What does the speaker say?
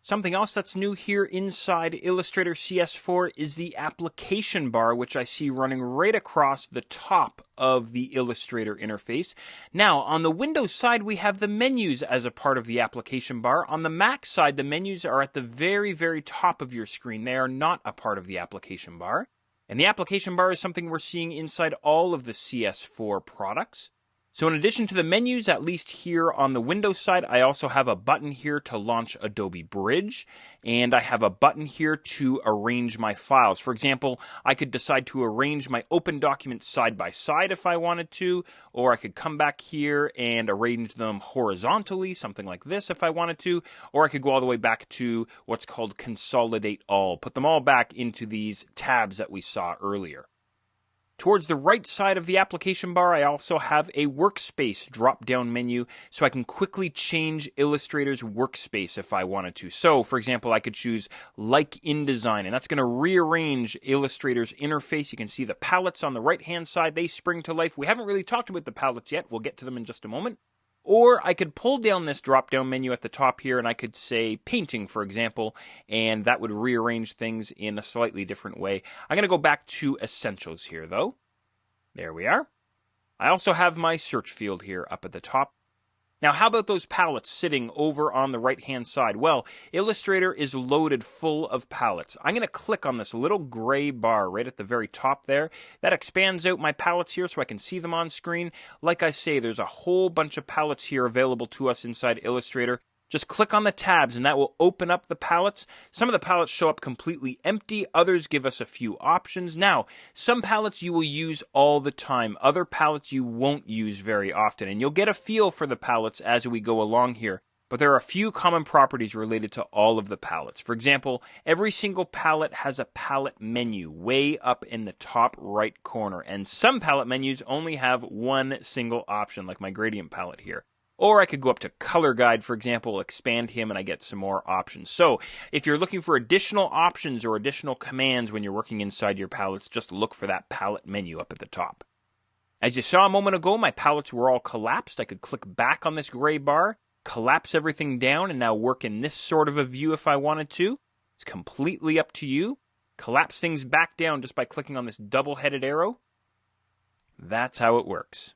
Something else that's new here inside Illustrator CS4 is the application bar, which I see running right across the top of the Illustrator interface. Now, on the Windows side, we have the menus as a part of the application bar. On the Mac side, the menus are at the very, very top of your screen. They are not a part of the application bar. And the application bar is something we're seeing inside all of the CS4 products. So in addition to the menus, at least here on the Windows side, I also have a button here to launch Adobe Bridge, and I have a button here to arrange my files. For example, I could decide to arrange my open documents side by side if I wanted to, or I could come back here and arrange them horizontally, something like this if I wanted to, or I could go all the way back to what's called Consolidate All, put them all back into these tabs that we saw earlier. Towards the right side of the application bar, I also have a workspace drop-down menu, so I can quickly change Illustrator's workspace if I wanted to. So, for example, I could choose Like InDesign, and that's going to rearrange Illustrator's interface. You can see the palettes on the right-hand side, they spring to life. We haven't really talked about the palettes yet. We'll get to them in just a moment. Or I could pull down this drop-down menu at the top here, and I could say painting, for example, and that would rearrange things in a slightly different way. I'm going to go back to essentials here, though. There we are. I also have my search field here up at the top. Now, how about those palettes sitting over on the right-hand side? Well, Illustrator is loaded full of palettes. I'm going to click on this little gray bar right at the very top there. That expands out my palettes here so I can see them on screen. Like I say, there's a whole bunch of palettes here available to us inside Illustrator. Just click on the tabs and that will open up the palettes. Some of the palettes show up completely empty. Others give us a few options. Now, some palettes you will use all the time. Other palettes you won't use very often. And you'll get a feel for the palettes as we go along here. But there are a few common properties related to all of the palettes. For example, every single palette has a palette menu way up in the top right corner. And some palette menus only have one single option, like my gradient palette here. Or I could go up to Color Guide, for example, expand him, and I get some more options. So if you're looking for additional options or additional commands when you're working inside your palettes, just look for that palette menu up at the top. As you saw a moment ago, my palettes were all collapsed. I could click back on this gray bar, collapse everything down, and now work in this sort of a view if I wanted to. It's completely up to you. Collapse things back down just by clicking on this double-headed arrow. That's how it works.